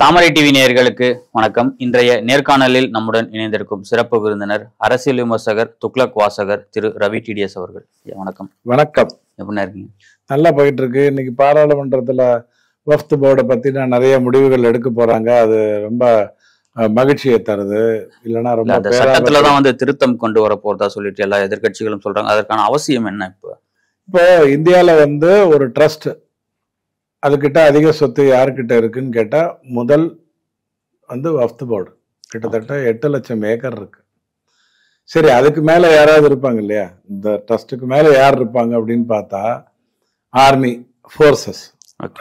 தாமரை TV நேயர்களுக்கு வணக்கம். இன்றைய நேர்காணலில் நம்முடன் இணைந்திருக்கும் சிறப்பு விருந்தினர் அரசியல் விமர்சகர், துக்ளக் வாசகர் திரு ரவி டிடிஎஸ் அவர்கள். வணக்கம். வணக்கம். எப்படின்னா இருக்கீங்க? நல்லா போயிட்டு இருக்கு. இன்னைக்கு பாராளுமன்றத்துல வஃப்த் போர்டை பத்தி நிறைய முடிவுகள் எடுக்க போறாங்க. அது ரொம்ப மகிழ்ச்சியை தருது. இல்லைன்னா ரொம்ப அந்த சட்டத்துலதான் திருத்தம் கொண்டு வர போறதா சொல்லிட்டு எல்லா எதிர்கட்சிகளும் சொல்றாங்க. அதற்கான அவசியம் என்ன? இப்போ இந்தியால ஒரு ட்ரஸ்ட், அதுகிட்ட அதிக சொத்து யாருக்கிட்ட இருக்குன்னு கேட்டா முதல் வஃப்த் போர்டு. கிட்டத்தட்ட 8 லட்சம் ஏக்கர் இருக்கு. சரி, அதுக்கு மேல யாராவது இருப்பாங்க இல்லையா? இந்த ட்ரஸ்ட்டுக்கு மேல யார் இருப்பாங்க அப்படின்னு பார்த்தா ஆர்மி ஃபோர்ஸஸ்,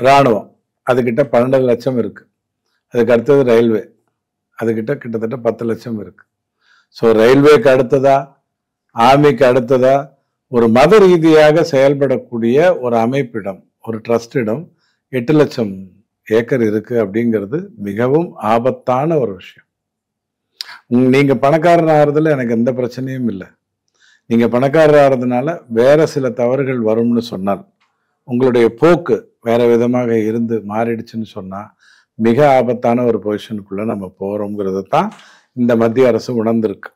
ராணுவம், அதுகிட்ட 12 லட்சம் இருக்கு. அதுக்கு அடுத்தது ரயில்வே, அதுகிட்ட கிட்டத்தட்ட 10 லட்சம் இருக்கு. ஸோ ரயில்வேக்கு அடுத்ததா, ஆர்மிக்கு அடுத்ததா ஒரு மத ரீதியாக செயல்படக்கூடிய ஒரு அமைப்பிடம், ஒரு ட்ரஸ்டிடம் 8 லட்சம் ஏக்கர் இருக்கு அப்படிங்கிறது மிகவும் ஆபத்தான ஒரு விஷயம். நீங்க பணக்காரர் ஆகிறதுல எனக்கு எந்த பிரச்சனையும் இல்லை. நீங்க பணக்காரர் ஆகிறதுனால வேற சில தவறுகள் வரும்னு சொன்னால், உங்களுடைய போக்கு வேற விதமாக இருந்து மாறிடுச்சுன்னு சொன்னா மிக ஆபத்தான ஒரு பொசிஷனுக்குள்ள நம்ம போறோம்ங்கிறது தான் இந்த மத்திய அரசு உணர்ந்திருக்கு.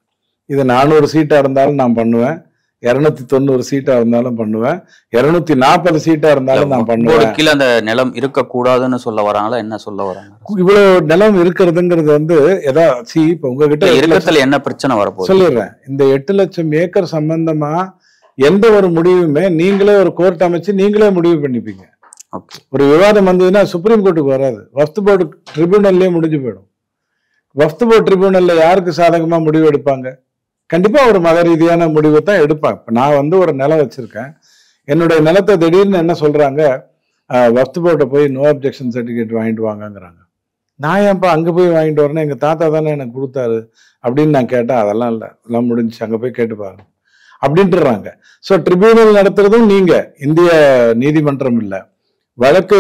இது 400 சீட்டா இருந்தாலும் நான் பண்ணுவேன், 290 சீட்டா இருந்தாலும் பண்ணுவேன், 240 சீட்டா இருந்தாலும் நான் பண்ணுவேன். கீழே அந்த நிலம் இருக்கக்கூடாதுன்னு சொல்ல வராங்களா? என்ன சொல்ல வராங்க? இவ்வளவு நிலம் இருக்கிறதுங்கிறது இப்ப உங்ககிட்ட இருக்கத்துல என்ன பிரச்சனை வரப்போகுது சொல்லிடுறேன். இந்த 8 லட்சம் ஏக்கர் சம்பந்தமா எந்த ஒரு முடிவுமே நீங்களே ஒரு கோர்ட் அமைச்சு நீங்களே முடிவு பண்ணிப்பீங்க. ஒரு விவாதம் வந்ததுன்னா சுப்ரீம் கோர்ட்டுக்கு வராது, வஃப்த் போர்டு ட்ரிபியூனல்லே முடிஞ்சு போயிடும். வஃப்த் போர்டு ட்ரிபியூனல்ல யாருக்கு சாதகமா முடிவு எடுப்பாங்க? கண்டிப்பா ஒரு மத ரீதியான முடிவை தான் எடுப்பாங்க. இப்ப நான் ஒரு நிலம் வச்சிருக்கேன், என்னுடைய நிலத்தை திடீர்னு என்ன சொல்றாங்க, வஃப்த் போர்ட்டை போய் நோ அப்ஜெக்ஷன் சர்டிபிகேட் வாங்கிட்டு வாங்கங்கிறாங்க. நான் ஏன்ப்பா அங்க போய் வாங்கிட்டு வரேன், எங்க தாத்தா தானே எனக்கு கொடுத்தாரு அப்படின்னு நான் கேட்டேன். அதெல்லாம் இல்லை, எல்லாம் முடிஞ்சு, அங்க போய் கேட்டு பாருங்க அப்படின்ட்டுறாங்க. ஸோ ட்ரிபியூனல் நடத்துறதும் நீங்க, இந்திய நீதிமன்றம் இல்லை. வழக்கு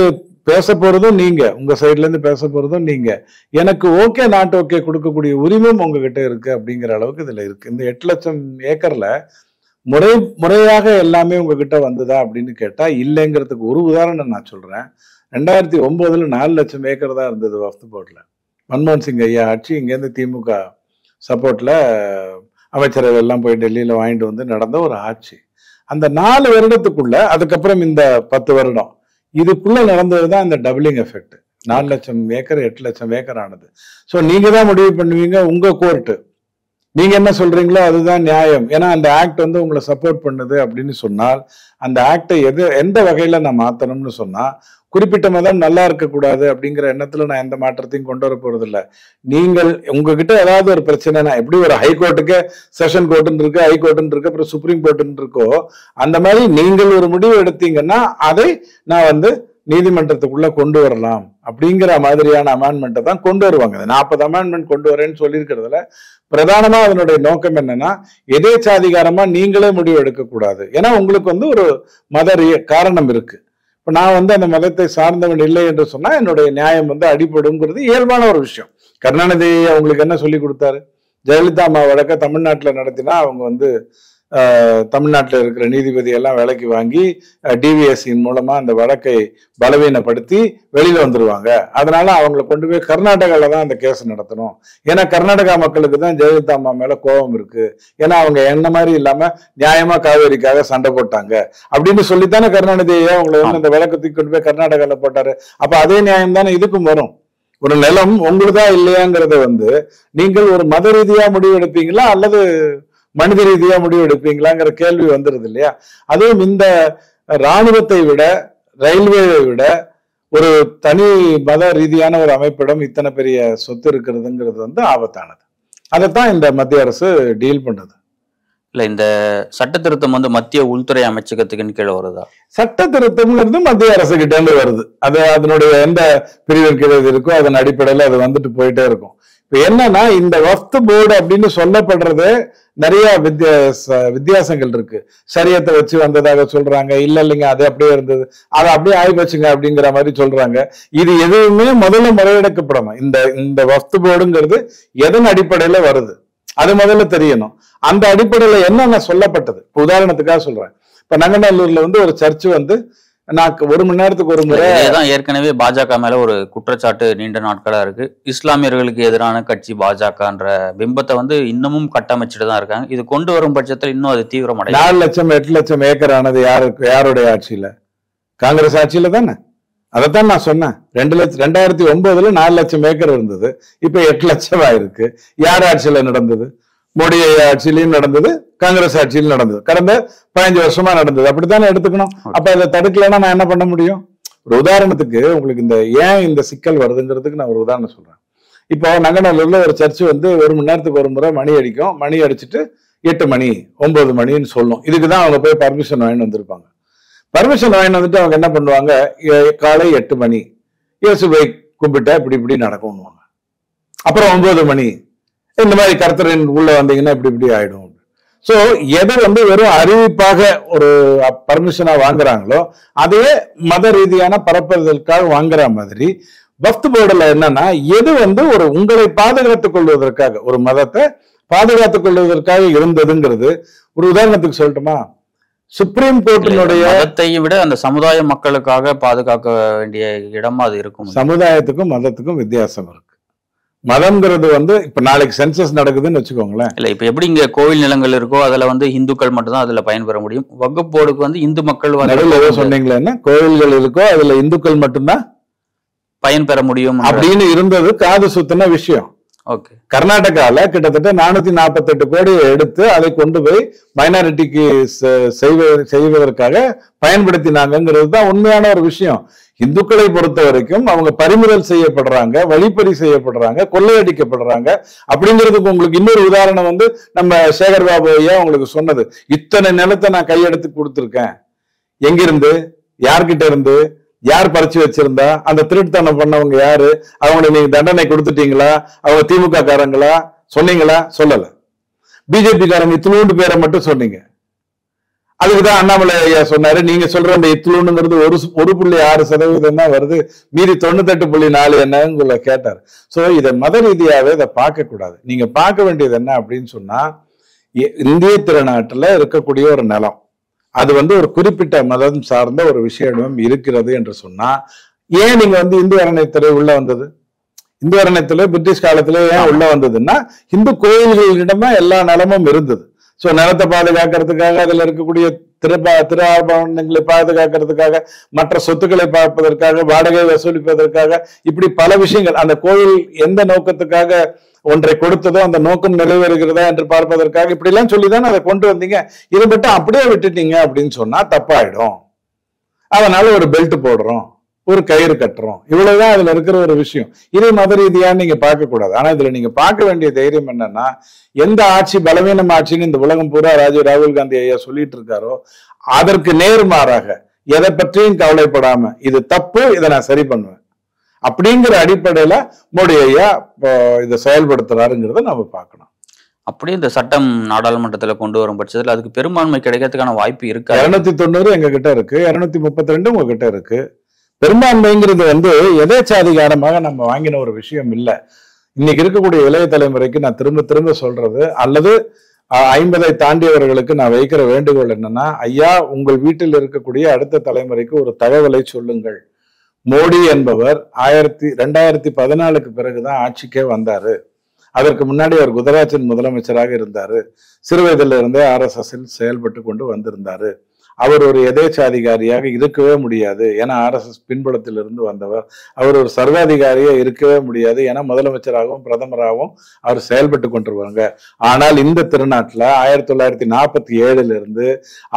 பேச போறதும் நீங்க, உங்க சைட்ல இருந்து பேச போறதும் நீங்க. எனக்கு ஓகே நாட் ஓகே கொடுக்கக்கூடிய உரிமையும் உங்ககிட்ட இருக்கு அப்படிங்கிற அளவுக்கு இதுல இருக்கு. இந்த 8 லட்சம் ஏக்கர்ல முறையாக எல்லாமே உங்ககிட்ட வந்ததா அப்படின்னு கேட்டா இல்லைங்கிறதுக்கு ஒரு உதாரணம் நான் சொல்றேன். 2009 4 லட்சம் ஏக்கர் தான் இருந்தது வஃப்த் போர்ட்ல. மன்மோகன் சிங் ஐயா ஆட்சி, இங்கேருந்து திமுக சப்போர்ட்ல அமைச்சரவை எல்லாம் போய் டெல்லியில வாங்கிட்டு நடந்த ஒரு ஆட்சி. அந்த 4 வருடத்துக்குள்ள, அதுக்கப்புறம் இந்த 10 வருடம் இதுக்குள்ள நடந்ததுதான் இந்த டபுளிங் எஃபெக்ட். 4 லட்சம் ஏக்கர் 8 லட்சம் ஏக்கர் ஆனது. ஸோ நீங்க தான் முடிவு பண்ணுவீங்க, உங்க கோர்ட்டு நீங்க என்ன சொல்றீங்களோ அதுதான் நியாயம். ஏன்னா அந்த ஆக்ட் உங்களை சப்போர்ட் பண்ணுது அப்படின்னு சொன்னால், அந்த ஆக்டை எந்த வகையில நான் மாத்தணும்னு சொன்னா, குறிப்பிட்ட மதம் நல்லா இருக்கக்கூடாது அப்படிங்கிற எண்ணத்துல நான் எந்த மாற்றத்தையும் கொண்டு வர போறது இல்லை. நீங்கள் உங்ககிட்ட ஏதாவது ஒரு பிரச்சனைனா, எப்படி ஒரு ஹைகோர்ட்டுக்கு செஷன் கோர்ட்டுன்னு இருக்கு, ஹைகோர்ட்டுன்னு இருக்கு, அப்புறம் சுப்ரீம் கோர்ட்டுன்னு இருக்கோ, அந்த மாதிரி நீங்கள் ஒரு முடிவு எடுத்தீங்கன்னா அதை நான் நீதிமன்றத்துக்குள்ள கொண்டு வரலாம் அப்படிங்கிற மாதிரியான அமெண்ட்மெண்ட்டை தான் கொண்டு வருவாங்க. 40 அமெண்ட்மெண்ட் கொண்டு வரேன்னு சொல்லியிருக்கிறதுல பிரதானமா அதனுடைய நோக்கம் என்னன்னா, எதேச்சாதிகாரமா நீங்களே முடிவு எடுக்கக்கூடாது. ஏன்னா உங்களுக்கு ஒரு மத காரணம் இருக்கு. இப்ப நான் அந்த மதத்தை சார்ந்தவன் இல்லை என்று சொன்னா என்னுடைய நியாயம் அடிபடுங்கிறது இயல்பான ஒரு விஷயம். கருணாநிதி அவங்களுக்கு என்ன சொல்லி கொடுத்தாரு? ஜெயலலிதா அம்மா வழக்க தமிழ்நாட்டுல நடத்தினா அவங்க தமிழ்நாட்டில் இருக்கிற நீதிபதி எல்லாம் விலைக்கு வாங்கி டிவிஎஸ்சியின் மூலமா அந்த வழக்கை பலவீனப்படுத்தி வெளியில வந்துருவாங்க. அதனால அவங்களை கொண்டு போய் கர்நாடகால தான் அந்த கேஸ் நடத்தணும். ஏன்னா கர்நாடகா மக்களுக்கு தான் ஜெயலலிதா அம்மா மேல கோபம் இருக்கு. ஏன்னா அவங்க என்ன மாதிரி இல்லாம நியாயமா காவேரிக்காக சண்டை போட்டாங்க அப்படின்னு சொல்லித்தானே கருணாநிதி அவங்களை அந்த விளக்கத்துக்கு கொண்டு போய் கர்நாடகால போட்டாரு. அப்ப அதே நியாயம் தானே இதுக்கும் வரும். ஒரு நிலம் உங்களுதா இல்லையாங்கிறத நீங்கள் ஒரு மத ரீதியா முடிவு எடுப்பீங்களா அல்லது மனித ரீதியா முடிவு எடுப்பீங்களாங்கிற கேள்வி வந்துருது இல்லையா? அதுவும் இந்த இராணுவத்தை விட, ரயில்வேவை விட ஒரு தனி மத ரீதியான ஒரு அமைப்பிடம் இத்தனை பெரிய சொத்து இருக்கிறதுங்கிறது ஆபத்தானது. அதைத்தான் இந்த மத்திய அரசு டீல் பண்ணுது. இல்ல, இந்த சட்ட திருத்தம் மத்திய உள்துறை அமைச்சகத்துக்குன்னு கீழே வருதா? சட்ட திருத்தம்ங்கிறது மத்திய அரசு கிட்ட இருந்து வருது. அது அதனுடைய எந்த பிரிவின் கீழே இருக்கோ அதன் அடிப்படையில அது போயிட்டே இருக்கும். இப்ப என்னன்னா, இந்த வஃப்த் போர்டு அப்படின்னு சொல்லப்படுறது நிறைய வித்தியாசங்கள் இருக்கு. சரியத்தை வச்சு வந்ததாக சொல்றாங்க, இல்லைங்க அது அப்படியே இருந்தது, அதை அப்படியே ஆய்வச்சுங்க அப்படிங்கிற மாதிரி சொல்றாங்க. இது எதுவுமே முதல்ல முறையெடுக்கப்படணும். இந்த வஃப்த் போர்டுங்கிறது எதன் அடிப்படையில வருது அது முதல்ல தெரியணும். அந்த அடிப்படையில என்னென்ன சொல்லப்பட்டது. உதாரணத்துக்காக சொல்றேன், இப்ப நங்கநல்லூர்ல ஒரு சர்ச்சு நான் 1 மணி நேரத்துக்கு ஒரு முறை தான் ஏற்கனவே பாஜக மேல ஒரு குற்றச்சாட்டு நீண்ட நாட்களா இருக்கு. இஸ்லாமியர்களுக்கு எதிரான கட்சி பாஜகன்ற பிம்பத்தை வந்து இன்னமும் கட்டமைச்சிட்டு தான் இருக்காங்க. இது கொண்டு வரும் பட்சத்தில் இன்னும் அது தீவிரமடையும். 4 லட்சம் 8 லட்சம் ஏக்கர் ஆனது யாருடைய ஆட்சியில? காங்கிரஸ் ஆட்சியில தானே. அதைத்தான் நான் சொன்னேன். 2009 4 லட்சம் ஏக்கர் இருந்தது, இப்ப 8 லட்சம் ஆயிருக்கு. யார் ஆட்சியில நடந்தது? மோடி ஆட்சியிலையும் நடந்தது, காங்கிரஸ் ஆட்சியிலும் நடந்தது. கடந்த 15 வருஷமா நடந்தது. அப்படித்தானே எடுத்துக்கணும். அப்ப அதை தடுக்கலன்னா நான் என்ன பண்ண முடியும்? ஒரு உதாரணத்துக்கு உங்களுக்கு ஏன் இந்த சிக்கல் வருதுங்கிறதுக்கு நான் ஒரு உதாரணம் சொல்றேன். இப்போ நங்கநல்லூர்ல ஒரு சர்ச்சு வந்து 1 மணி நேரத்துக்கு ஒரு முறை மணி அடிக்கும். மணி அடிச்சுட்டு 8 மணி 9 மணின்னு சொல்லும். இதுக்குதான் அவங்க போய் பர்மிஷன் வாங்கிட்டு வந்திருப்பாங்க. பர்மிஷன் வாங்கிட்டு வந்துட்டு அவங்க என்ன பண்ணுவாங்க, காலை 8 மணி இயேசுவை கும்பிட்டா இப்படி நடக்கும்னுவாங்க. அப்புறம் 9 மணி இந்த மாதிரி கர்த்தரின் உள்ள வந்தீங்கன்னா இப்படி ஆயிடும். சோ எதை வந்து வெறும் அறிவிப்பாக ஒரு பர்மிஷனா வாங்குறாங்களோ அதையே மத ரீதியான பரப்புதலுக்காக வாங்குற மாதிரி வக்ஃப் போர்டுல என்னன்னா, எது வந்து ஒரு உங்களை பாதுகாத்துக் கொள்வதற்காக, ஒரு மதத்தை பாதுகாத்துக் கொள்வதற்காக இருந்ததுங்கிறது. ஒரு உதாரணத்துக்கு சொல்லட்டுமா, சுப்ரீம் கோர்ட்டினுடைய மதத்தையும் விட அந்த சமுதாய மக்களுக்காக பாதுகாக்க வேண்டிய இடமா அது இருக்கும். சமுதாயத்துக்கும் மதத்துக்கும் வித்தியாசம் இருக்கு. மதம்ங்கிறது வந்து இப்ப நாளைக்கு சென்சஸ் நடக்குதுன்னு வச்சுக்கோங்களேன். இல்ல இப்ப எப்படி இங்க கோவில் நிலங்கள் இருக்கோ அதுல வந்து இந்துக்கள் மட்டும்தான் அதுல பயன்பெற முடியும். வக்ஃப் போர்டுக்கு வந்து இந்து மக்கள் ஏதோ சொன்னீங்களா, என்ன கோவில்கள் இருக்கோ அதுல இந்துக்கள் மட்டும்தான் பயன்பெற முடியும் அப்படின்னு இருந்தது. காது சுத்தின விஷயம். ஓகே. கர்நாடகால கிட்டத்தட்ட 448 கோடி எடுத்து அதை கொண்டு போய் மைனாரிட்டிக்கு செய்வதற்காக பயன்படுத்தினாங்கிறது தான் உண்மையான ஒரு விஷயம். இந்துக்களை பொறுத்த வரைக்கும் அவங்க பறிமுதல் செய்யப்படுறாங்க, வழிப்பறி செய்யப்படுறாங்க, கொள்ளையடிக்கப்படுறாங்க. அப்படிங்கிறதுக்கு உங்களுக்கு இன்னொரு உதாரணம் வந்து நம்ம சேகர் பாபு ஐயா உங்களுக்கு சொன்னது. இத்தனை நிலத்தை நான் கையெடுத்து கொடுத்துருக்கேன். எங்கிருந்து, யார்கிட்ட இருந்து, யார் பறிச்சு வச்சிருந்தா, அந்த திருட்டுத்தனம் பண்ணவங்க யாரு, அவங்களுக்கு நீங்க தண்டனை கொடுத்துட்டீங்களா, அவங்க திமுக காரங்களா, சொன்னீங்களா? சொல்லல. பிஜேபி காரங்க இத்துளூண்டு பேரை மட்டும் சொன்னீங்க. அதுக்குதான் அண்ணாமலை ஐயா சொன்னாரு, நீங்க சொல்ற அந்த இத்துளூண்டுங்கிறது 1.6% தான் வருது, மீதி 98.4 என்னன்னு கேட்டார். சோ இதை மத ரீதியாவே இதை பார்க்க கூடாது. நீங்க பார்க்க வேண்டியது என்ன அப்படின்னு சொன்னா, இந்திய திருநாட்டுல இருக்கக்கூடிய ஒரு நிலம், அது வந்து ஒரு குறிப்பிட்ட மதம் சார்ந்த ஒரு விஷயம் இருக்கிறது என்று சொன்னா, ஏன் நீங்க வந்து இந்து அறநிலையத்துறை உள்ள வந்தது? இந்து அறநிலையத்துறை பிரிட்டிஷ் காலத்துல ஏன் உள்ள வந்ததுன்னா, இந்து கோயில்களிடமா எல்லா நிலமும் இருந்தது. சோ நிலத்தை பாதுகாக்கிறதுக்காக, அதுல இருக்கக்கூடிய திரு பாதுகாக்கிறதுக்காக, மற்ற சொத்துக்களை பார்ப்பதற்காக, வாடகை வசூலிப்பதற்காக, இப்படி பல விஷயங்கள். அந்த கோயில் எந்த நோக்கத்துக்காக ஒன்றை கொடுத்ததோ அந்த நோக்கம் நிறைவேறுகிறதா என்று பார்ப்பதற்காக இப்படி எல்லாம் சொல்லிதான் அதை கொண்டு வந்தீங்க. இதை மட்டும் அப்படியே விட்டுட்டீங்க அப்படின்னு சொன்னா தப்பாயிடும். அதனால ஒரு பெல்ட் போடுறோம், ஒரு கயிறு கட்டுறோம், இவ்வளவுதான் அதுல இருக்கிற ஒரு விஷயம். இதை மத ரீதியா நீங்க பார்க்க கூடாது. ஆனா இதுல நீங்க பார்க்க வேண்டிய தைரியம் என்னன்னா, எந்த ஆட்சி பலவீனம் ஆட்சின்னு இந்த உலகம் பூரா ராகுல் காந்தி ஐயா சொல்லிட்டு இருக்காரோ அதற்கு நேர்மாறாக எதை பற்றியும் கவலைப்படாம இது தப்பு, இதை நான் சரி பண்ணுவேன் அப்படிங்கிற அடிப்படையில மோடி ஐயா இதை செயல்படுத்துறாருங்கிறத நம்ம பார்க்கணும். அப்படியே இந்த சட்டம் நாடாளுமன்றத்துல கொண்டு வரும் பட்சத்தில் அதுக்கு பெரும்பான்மை கிடைக்கிறதுக்கான வாய்ப்பு இருக்கு. 290 எங்க கிட்ட இருக்கு, 232 உங்க கிட்ட இருக்கு. பெரும்பான்மைங்கிறது வந்து எதேச்சாதிகாரமாக நம்ம வாங்கின ஒரு விஷயம் இல்லை. இன்னைக்கு இருக்கக்கூடிய இளைய தலைமுறைக்கு நான் திரும்ப திரும்ப சொல்றது, அல்லது 50 தாண்டியவர்களுக்கு நான் வைக்கிற வேண்டுகோள் என்னன்னா, ஐயா உங்கள் வீட்டில் இருக்கக்கூடிய அடுத்த தலைமுறைக்கு ஒரு தகவலை சொல்லுங்கள். மோடி என்பவர் 2014க்கு பிறகுதான் ஆட்சிக்கே வந்தாரு. அதற்கு முன்னாடி அவர் குஜராத்தின் முதலமைச்சராக இருந்தாரு. சிறுவயதில இருந்தே RSSல் செயல்பட்டு கொண்டு வந்திருந்தாரு. அவர் ஒரு எதேச்சாதிகாரியாக இருக்கவே முடியாது, ஏன்னா RSS பின்புலத்திலிருந்து வந்தவர். அவர் ஒரு சர்வாதிகாரியா இருக்கவே முடியாது, ஏன்னா முதலமைச்சராகவும் பிரதமராகவும் அவர் செயல்பட்டு கொண்டிருவாங்க. ஆனால் இந்த திருநாட்டுல 1947 இருந்து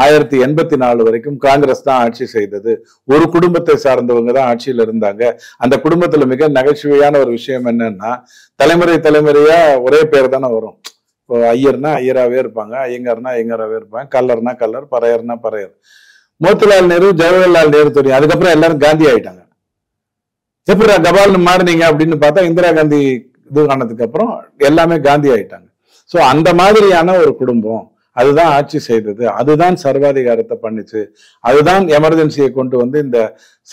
1984 வரைக்கும் காங்கிரஸ் தான் ஆட்சி செய்தது. ஒரு குடும்பத்தை சார்ந்தவங்க தான் ஆட்சியில் இருந்தாங்க. அந்த குடும்பத்துல மிக நகைச்சுவையான ஒரு விஷயம் என்னன்னா, தலைமுறையா ஒரே பேர் தானே வரும். இப்போ ஐயர்னா ஐயராகவே இருப்பாங்க, ஐயங்கார்னா ஐயங்காராகவே இருப்பாங்க, கல்லர்னா கல்லர், பறையர்னா பறையர். மோத்திலால் நேரு, ஜவஹர்லால் நேரு தெரியும். அதுக்கப்புறம் எல்லாரும் காந்தி ஆயிட்டாங்க. எப்படி கபால்னு மாறினீங்க அப்படின்னு பார்த்தா இந்திரா காந்தி இது ஆனதுக்கு அப்புறம் எல்லாமே காந்தி ஆயிட்டாங்க. சோ அந்த மாதிரியான ஒரு குடும்பம் அதுதான் ஆட்சி செய்தது, அதுதான் சர்வாதிகாரத்தை பண்ணிச்சு, அதுதான் எமர்ஜென்சியை கொண்டு வந்து இந்த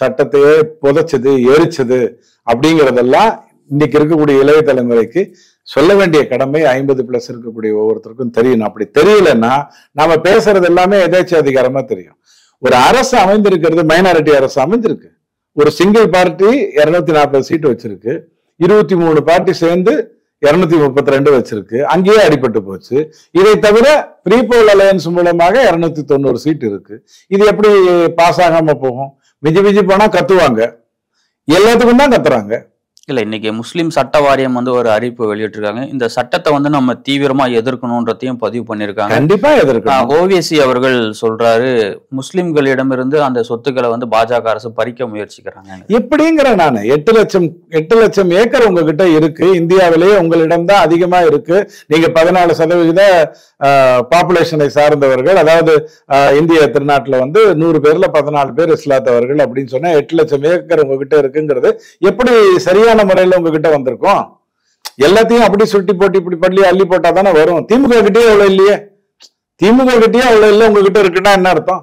சட்டத்தையே புதைச்சது, எரிச்சது அப்படிங்கிறதெல்லாம் இன்னைக்கு இருக்கக்கூடிய இளைய தலைமுறைக்கு சொல்ல வேண்டிய கடமை 50+ இருக்கக்கூடிய ஒவ்வொருத்தருக்கும் தெரியணும். அப்படி தெரியலன்னா நாம பேசுறது எல்லாமே எதேச்ச அதிகாரமா தெரியும். ஒரு அரசு அமைந்திருக்கிறது மைனாரிட்டி அரசு அமைஞ்சிருக்கு. ஒரு சிங்கிள் பார்ட்டி 240 சீட்டு வச்சிருக்கு, 23 பார்ட்டி சேர்ந்து 232 வச்சிருக்கு, அங்கேயே அடிபட்டு போச்சு. இதை தவிர ப்ரீபோல் அலையன்ஸ் மூலமாக 290 சீட் இருக்கு. இது எப்படி பாஸ் ஆகாம போகும்? மிஞ்சி போனா கத்துவாங்க, எல்லாத்துக்கும் தான் கத்துறாங்க. இல்ல, இன்னைக்கு முஸ்லீம் சட்ட வாரியம் வந்து ஒரு அறிவிப்பு வெளியிட்டிருக்காங்க. இந்த சட்டத்தை வந்து நம்ம தீவிரமா எதிர்க்கணும்ன்றதையும் பதிவு பண்ணிருக்காங்க. கண்டிப்பா எதிர்க்கணும். ஓவிஎஸ்சி அவர்கள் சொல்றாரு, முஸ்லிம்களிடமிருந்து அந்த சொத்துக்களை வந்து பாஜக அரசு பறிக்க முயற்சிக்கிறாங்க. எப்படிங்கிற நான் 8 லட்சம் ஏக்கர் உங்ககிட்ட இருக்கு, இந்தியாவிலேயே உங்களிடம் தான் அதிகமா இருக்கு. நீங்க 14% பாப்புலேஷனை சார்ந்தவர்கள், அதாவது இந்திய திருநாட்டுல வந்து 100 பேர்ல 14 பேர் இஸ்லாத்தவர்கள் அப்படின்னு சொன்னா 8 லட்சம் ஏக்கர் உங்ககிட்ட இருக்குங்கிறது எப்படி சரியான முறையில உங்ககிட்ட வந்திருக்கும்? எல்லாத்தையும் அப்படி சுட்டி போட்டு இப்படி பள்ளி அள்ளி போட்டா தானே வரும். திமுக கிட்டே அவ்வளவு இல்லையே, திமுக கிட்டே அவ்வளவு இல்லை, உங்ககிட்ட இருக்குன்னா என்ன அர்த்தம்?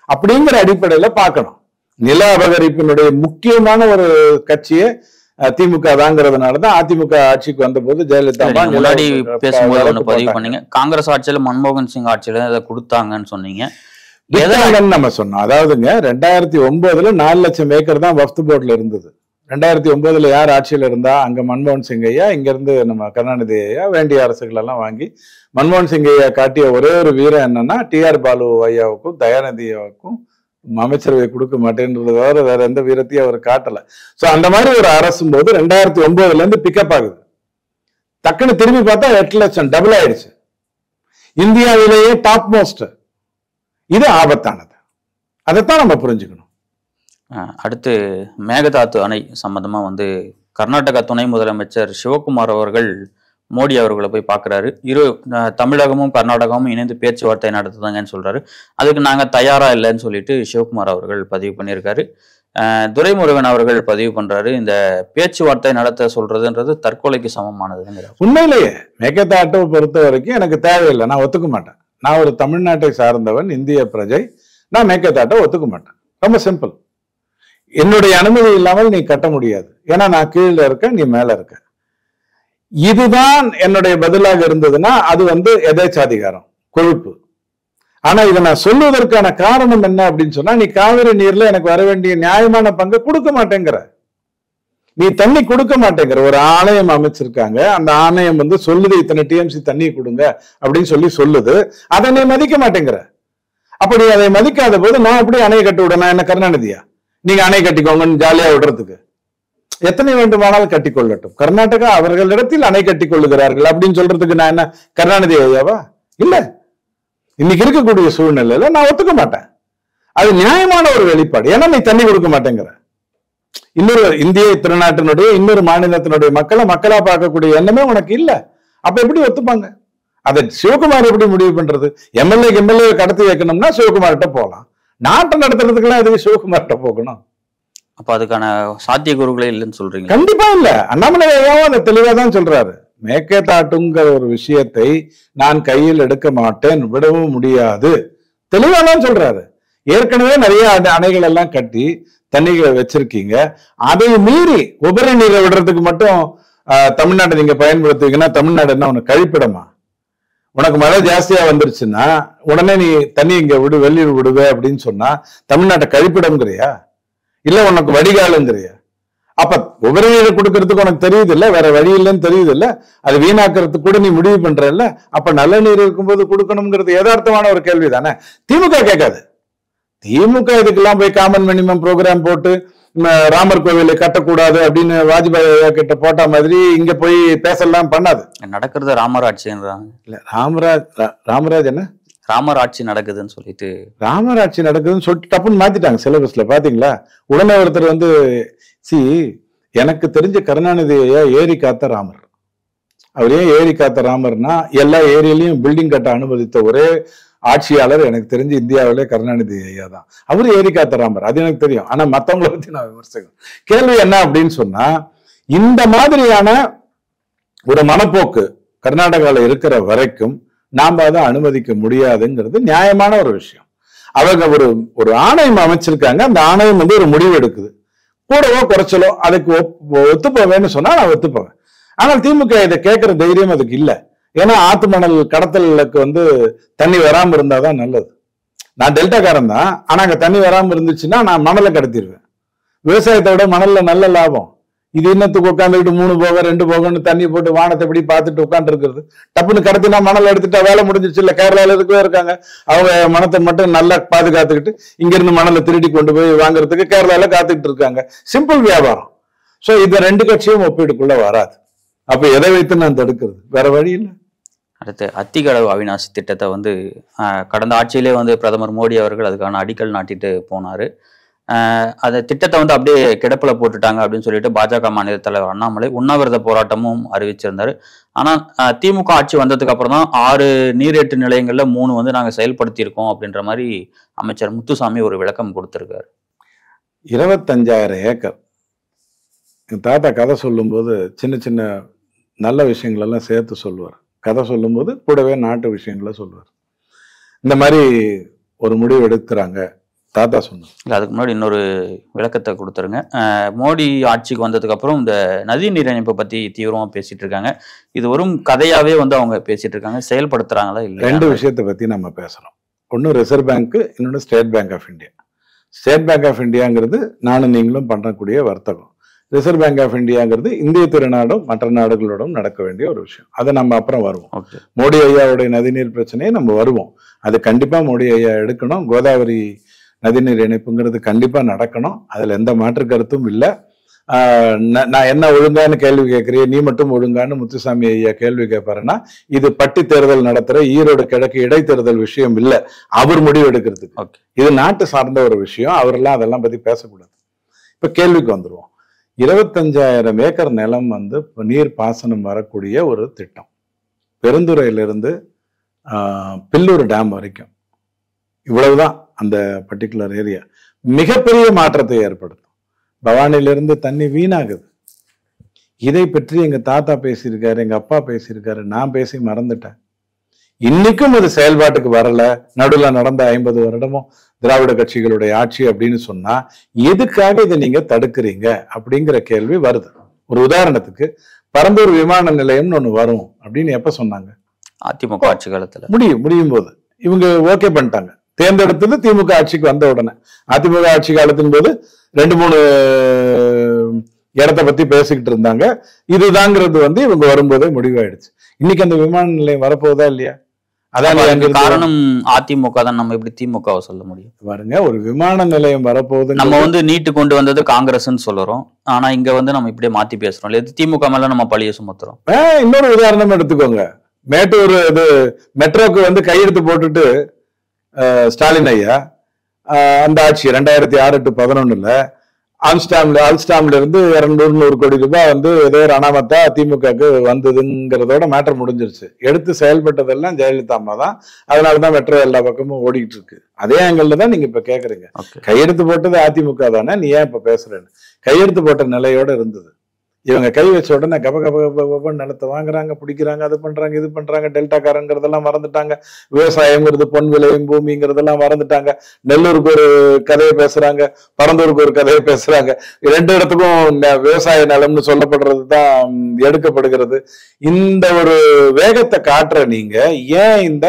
அப்படிங்கிற அடிப்படையில பார்க்கணும். நில அபகரிப்பினுடைய முக்கியமான ஒரு கட்சியே திமுக தாங்கிறதுனாலதான் அதிமுக ஆட்சிக்கு வந்த போது ஜெயலலிதா முன்னாடி பேசும்போது ஒண்ணு பதிவு பண்ணீங்க, காங்கிரஸ் ஆட்சியில மன்மோகன் சிங் ஆட்சியில இதை கொடுத்தாங்கன்னு சொன்னீங்க. நம்ம சொன்னோம். அதாவதுங்க 2009 4 லட்சம் ஏக்கர் தான் வக்ஃப் போர்டுல இருந்தது. 2009 யார் ஆட்சியில இருந்தா? அங்க மன்மோகன் சிங் ஐயா, இங்க இருந்து நம்ம கருணாநிதி ஐயா வேண்டிய அரசுகள் எல்லாம் வாங்கி மன்மோகன் சிங் ஐயா காட்டிய ஒரே ஒரு வீரம் என்னன்னா, டிஆர் பாலு ஐயாவுக்கும் தயாநிதி ஐயாவுக்கும் அமைச்சரவை கொடுக்க மாட்டேன்றது தவிர வேற எந்த வீரத்தையும் அவர் காட்டல. சோ அந்த மாதிரி ஒரு அரசும் போது 2009 இருந்து பிக்கப் ஆகுது. டக்குன்னு திரும்பி பார்த்தா 8 லட்சம் டபுள் ஆயிடுச்சு. இந்தியாவிலேயே டாப் மோஸ்ட். இது ஆபத்தானது, அதைத்தான் நம்ம புரிஞ்சுக்கணும். அடுத்து மேகதாது அணை சம்பந்தமா வந்து கர்நாடக துணை முதலமைச்சர் சிவகுமார் அவர்கள் மோடி அவர்களை போய் பார்க்குறாரு. தமிழகமும் கர்நாடகமும் இணைந்து பேச்சுவார்த்தை நடத்துதாங்கன்னு சொல்றாரு. அதுக்கு நாங்க தயாரா இல்லைன்னு சொல்லிட்டு சிவகுமார் அவர்கள் பதிவு பண்ணியிருக்காரு. துரைமுருகன் அவர்கள் பதிவு பண்றாரு, இந்த பேச்சுவார்த்தை நடத்த சொல்றதுன்றது தற்கொலைக்கு சமமானதுங்கிற. உண்மையிலேயே மேகதாட்டை பொறுத்த வரைக்கும் எனக்கு தேவையில்லை, நான் ஒத்துக்க மாட்டேன். நான் ஒரு தமிழ்நாட்டை சார்ந்தவன், இந்திய பிரஜை, நான் மேகதாட்டை ஒத்துக்க மாட்டேன். ரொம்ப சிம்பிள். என்னுடைய அனுமதி இல்லாமல் நீ கட்ட முடியாது, ஏன்னா நான் கீழே இருக்க, நீ மேல இருக்க. இதுதான் என்னுடைய பதிலாக இருந்ததுன்னா அது வந்து எதேச்சாதிகாரம், கொழுப்பு. ஆனா இதை நான் சொல்லுவதற்கான காரணம் என்ன அப்படின்னு சொன்னா, நீ காவிரி நீர்ல எனக்கு வர வேண்டிய நியாயமான பங்கு கொடுக்க மாட்டேங்கிற, நீ தண்ணி கொடுக்க மாட்டேங்கிற. ஒரு ஆணையம் அமைச்சிருக்காங்க, அந்த ஆணையம் வந்து சொல்லுது இத்தனை டிஎம்சி தண்ணி கொடுங்க அப்படின்னு சொல்லுது, அதை நீ மதிக்க மாட்டேங்கிற. அப்படி அதை மதிக்காத போது நான் எப்படி அணையை கட்டி விட? நான் என்ன கருணாநிதியா? நீங்க அணை கட்டிக்கோங்கன்னு ஜாலியா விடுறதுக்கு? எத்தனை வேண்டுமானாலும் கட்டிக்கொள்ளட்டும், கர்நாடகா அவர்களிடத்தில் அணை கட்டி கொள்ளுகிறார்கள் அப்படின்னு சொல்றதுக்கு நான் என்ன கருணாநிதி ஐயாவா? இல்ல, இன்னைக்கு இருக்கக்கூடிய சூழ்நிலையில நான் ஒத்துக்க மாட்டேன். அது நியாயமான ஒரு வெளிப்பாடு. ஏன்னா நீ தண்ணி கொடுக்க மாட்டேங்கிற. இன்னொரு இந்திய திருநாட்டினுடைய இன்னொரு மாநிலத்தினுடைய மக்களா பார்க்கக்கூடிய எண்ணமே உனக்கு இல்ல. அப்ப எப்படி ஒத்துப்பாங்க? அதை சிவகுமார் எப்படி முடிவு பண்றது? எம்எல்ஏ கடத்தி வைக்கணும்னா சிவகுமார்கிட்ட போகலாம், நாட்டை நடத்துறதுக்கெல்லாம் எதுக்கு சிவகுமார்கிட்ட போகணும்? அப்ப அதுக்கான சாத்தியக்கூறுகளே இல்லைன்னு சொல்றீங்க? கண்டிப்பா இல்ல. அண்ணாமலை ஐயாவும் அதை தெளிவா தான் சொல்றாரு. மேகதாட்டுங்கிற ஒரு விஷயத்தை நான் கையில் எடுக்க மாட்டேன், விடவும் முடியாது, தெளிவா தான் சொல்றாரு. ஏற்கனவே நிறைய அணைகள் எல்லாம் கட்டி தண்ணிகளை வச்சிருக்கீங்க, அதை மீறி உபரி நீரை விடுறதுக்கு மட்டும் தமிழ்நாட்டை நீங்க பயன்படுத்துவீங்கன்னா தமிழ்நாடு என்ன உனக்கு கழிப்பிடமா? உனக்கு மழை ஜாஸ்தியா வந்துருச்சுன்னா உடனே நீ தண்ணி இங்க வெளியூர் விடுவே அப்படின்னு சொன்னா தமிழ்நாட்டை கழிப்பிடம்ங்கிறியா? இல்ல உனக்கு வடிகாலுங்கிறியா? அப்ப உபரி நீரை கொடுக்கறதுக்கு உனக்கு தெரியுது இல்ல, வேற வழி இல்லைன்னு தெரியுது இல்ல, அது வீணாக்கிறதுக்கு கூட நீ முடிவு பண்ற இல்ல, அப்ப நல்ல நீர் இருக்கும்போது கொடுக்கணுங்கிறது யதார்த்தமான ஒரு கேள்வி தானே. திமுக கேட்காது. திமுக இதுக்கெல்லாம் போய் காமன் மினிமம் ப்ரோக்ராம் போட்டு ராமர் கோவிலை கட்டக்கூடாது அப்படின்னு வாஜ்பாய் கிட்ட போட்ட மாதிரி இங்க போய் பேசலாம் பண்ணாது. நடக்கிறது ராமர் ஆட்சின்றாங்க. இல்ல ராமராஜ் என்ன ராமர் ஆட்சி நடக்குதுன்னு சொல்லிட்டு ராமர் ஆட்சி நடக்குதுன்னு சொல்லிட்டு டப்புன்னு மாத்திட்டாங்க சிலபஸ்ல. பாத்தீங்களா? உடனே ஒருத்தர் வந்து எனக்கு தெரிஞ்ச கருணாநிதி ஏரி காத்த ராமர். அவர் ஏன் ஏரி காத்த ராமர்னா, எல்லா ஏரியிலையும் பில்டிங் கட்ட அனுமதித்த ஒரே ஆட்சியாளர் எனக்கு தெரிஞ்சு இந்தியாவிலே கருணாநிதி ஐயா தான். அவரு ஏரி காத்த ராமர், அது எனக்கு தெரியும். ஆனா மத்தவங்களை பத்தி நான் விமர்சிக்கணும். கேள்வி என்ன அப்படின்னு சொன்னா, இந்த மாதிரியான ஒரு மனப்போக்கு கர்நாடகாவில் இருக்கிற வரைக்கும் நாம அதை அனுமதிக்க முடியாதுங்கிறது நியாயமான ஒரு விஷயம். அவங்க ஒரு ஆணையம் அமைச்சிருக்காங்க, அந்த ஆணையம் வந்து ஒரு முடிவு எடுக்குது. கூடவோ குறைச்சலோ அதுக்கு ஒத்துப்போவேன்னு சொன்னா நான் ஒத்துப்போவேன். ஆனால் திமுக இதை கேட்கிற தைரியம் அதுக்கு இல்லை. ஏன்னா ஆத்து மணல் கடத்தலுக்கு வந்து தண்ணி வராம இருந்தாதான் நல்லது. நான் டெல்டாக்காரன் தான், ஆனா அங்க தண்ணி வராம இருந்துச்சுன்னா நான் மணலை கடத்திடுவேன். விவசாயத்தை விட மணல்ல நல்ல லாபம். இது இன்னத்துக்கு உட்காந்துக்கிட்டு 3 போக 2 போகன்னு தண்ணி போட்டு வானத்தை எப்படி பார்த்துட்டு உட்காந்து இருக்கிறது. டப்புன்னு கடத்தினா மணல் எடுத்துட்டா வேலை முடிஞ்சிச்சு. இல்ல கேரளால இருக்கவே இருக்காங்க, அவங்க மனத்தை மட்டும் நல்லா பாதுகாத்துக்கிட்டு இங்க இருந்து மணலை திருடி கொண்டு போய் வாங்குறதுக்கு கேரளால காத்துக்கிட்டு இருக்காங்க. சிம்பிள் வியாபாரம். சோ இந்த 2 கட்சியும் ஒப்பீடுக்குள்ள வராது. அப்ப எதை வைத்து நான் தடுக்கிறது? வேற வழி இல்லை. அடுத்து அத்திக்கடவு அவிநாசி திட்டத்தை வந்து கடந்த ஆட்சியிலே வந்து பிரதமர் மோடி அவர்கள் அதுக்கான அடிக்கல் நாட்டிட்டு போனாரு. அந்த திட்டத்தை வந்து அப்படியே கிடப்பில போட்டுட்டாங்க அப்படின்னு சொல்லிட்டு பாஜக மாநில தலைவர் அண்ணாமலை உண்ணாவிரத போராட்டமும் அறிவிச்சிருந்தாரு. ஆனா திமுக ஆட்சி வந்ததுக்கு அப்புறம் தான் 6 நீரேற்று நிலையங்கள்ல 3 வந்து நாங்க செயல்படுத்தியிருக்கோம் அப்படின்ற மாதிரி அமைச்சர் முத்துசாமி ஒரு விளக்கம் கொடுத்திருக்காரு. 25,000 ஏக்கர். என் தாத்தா கதை சொல்லும்போது சின்ன சின்ன நல்ல விஷயங்கள் எல்லாம் சேர்த்து சொல்லுவார். கதை சொல்லும்போது கூடவே நாட்டு விஷயங்களை சொல்லுவார். இந்த மாதிரி ஒரு முடிவு எடுக்கிறாங்க தாத்தா சொன்னார். இல்லை, அதுக்கு முன்னாடி இன்னொரு விளக்கத்தை கொடுத்துருங்க. மோடி ஆட்சிக்கு வந்ததுக்கு அப்புறம் இந்த நதி நீர் இணைப்பை பத்தி தீவிரமா பேசிட்டு இருக்காங்க. இது வெறும் கதையாவே வந்து அவங்க பேசிட்டு இருக்காங்க, செயல்படுத்துறாங்களா இல்லை? 2 விஷயத்தை பத்தி நம்ம பேசுறோம். ஒன்னு ரிசர்வ் பேங்க், இன்னொன்னு state bank of India. State bank of இந்தியாங்கிறது நானும் நீங்களும் பண்ணக்கூடிய வர்த்தகம். ரிசர்வ் பேங்க் ஆஃப் இந்தியாங்கிறது இந்திய திருநாடும் மற்ற நாடுகளோடும் நடக்க வேண்டிய ஒரு விஷயம். அதை நம்ம அப்புறம் வருவோம். மோடி ஐயாவுடைய நதிநீர் பிரச்சனையை நம்ம வருவோம். அது கண்டிப்பா மோடி ஐயா எடுக்கணும். கோதாவரி நதிநீர் இணைப்புங்கிறது கண்டிப்பா நடக்கணும். அதுல எந்த மாற்று கருத்தும் இல்லை. நான் என்ன ஒழுங்கான்னு கேள்வி கேட்கிறேன், நீ மட்டும் ஒழுங்கான்னு முத்துசாமி ஐயா கேள்வி கேட்பாருன்னா, இது பட்டி தேர்தல் நடத்துற ஈரோடு கிழக்கு இடைத்தேர்தல் விஷயம் இல்லை, அவர் முடிவு எடுக்கிறதுக்கு. இது நாட்டு சார்ந்த ஒரு விஷயம். அவரெல்லாம் அதெல்லாம் பத்தி பேசக்கூடாது. இப்ப கேள்விக்கு வந்துருவோம். 25,000 ஏக்கர் நிலம் வந்து நீர் பாசனம் வரக்கூடிய ஒரு திட்டம். பெருந்துறையிலிருந்து பில்லூர் டேம் வரைக்கும் இவ்வளவுதான் அந்த பர்டிகுலர் ஏரியா. மிகப்பெரிய மாற்றத்தை ஏற்படுத்தும். பவானிலிருந்து தண்ணி வீணாகுது. இதை பற்றி எங்க தாத்தா பேசியிருக்காரு, எங்க அப்பா பேசியிருக்காரு, நான் பேசி மறந்துட்டேன். இன்னைக்கும் அது செயல்பாட்டுக்கு வரல. நடுவில் நடந்த 50 வருடமும் திராவிட கட்சிகளுடைய ஆட்சி அப்படின்னு சொன்னா எதுக்காக இதை நீங்க தடுக்கிறீங்க அப்படிங்கிற கேள்வி வருது. ஒரு உதாரணத்துக்கு பரந்தூர் விமான நிலையம்னு ஒண்ணு வரும் அப்படின்னு எப்ப சொன்னாங்க? அதிமுக ஆட்சி காலத்துல. முடியும் போது இவங்க ஓகே பண்ணிட்டாங்க. தேர்ந்தெடுத்தது திமுக ஆட்சிக்கு வந்த உடனே. அதிமுக ஆட்சி காலத்தின் போது 2-3 இடத்த பத்தி பேசிக்கிட்டு இருந்தாங்க. இதுதாங்கிறது வந்து இவங்க வரும்போதே முடிவாயிடுச்சு. இன்னைக்கு அந்த விமான நிலையம் வரப்போகுதா இல்லையா? அதான் காரணம் அதிமுக தான். நம்ம எப்படி திமுகவை சொல்ல முடியும்? பாருங்க, ஒரு விமான நிலையம் வரப்போகுது. நம்ம வந்து நீட்டு கொண்டு வந்தது காங்கிரஸ்ன்னு சொல்லுறோம். ஆனா இங்க வந்து நம்ம இப்படியே மாத்தி பேசுறோம். இல்ல திமுக மேல நம்ம பழிய சுமத்துறோம். இன்னொரு உதாரணம் எடுத்துக்கோங்க. மேட்டூர் இது மெட்ரோக்கு வந்து கையெழுத்து போட்டுட்டு ஸ்டாலின் ஐயா அந்த ஆட்சி 2006 to 2011 அல்ஸ்டாம்ல இருந்து 200 கோடி ரூபாய் வந்து ஏதோ ஒரு அனாமத்தா திமுகக்கு வந்ததுங்கிறதோட மேட்டர் முடிஞ்சிருச்சு. எடுத்து செயல்பட்டதெல்லாம் ஜெயலலிதா அம்மா தான். அதனாலதான் மெட்ரோ எல்லா பக்கமும் ஓடிக்கிட்டு இருக்கு. அதே ஆங்கிள் தான் நீங்க இப்ப கேக்குறீங்க. கையெழுத்து போட்டது அதிமுக தானே, நீ ஏன் இப்ப பேசுறேன்னு. கையெழுத்து போட்ட நிலையோட இருந்தது. இவங்க கை வச்ச உடனே கப கப கப நிலத்தை வாங்குறாங்க, பிடிக்கிறாங்க, அது பண்றாங்க, இது பண்றாங்க. டெல்டாக்காரங்கிறதெல்லாம் மறந்துட்டாங்க. விவசாயங்கிறது பொன் விளையும் பூமிங்கிறதெல்லாம் மறந்துட்டாங்க. நெல்லூருக்கு ஒரு கதையை பேசுறாங்க, பரந்தூருக்கு ஒரு கதையை பேசுறாங்க. 2 இடத்துக்கும் விவசாய நிலம்னு சொல்லப்படுறது தான் எடுக்கப்படுகிறது. இந்த ஒரு வேகத்தை காட்டுற நீங்க ஏன் இந்த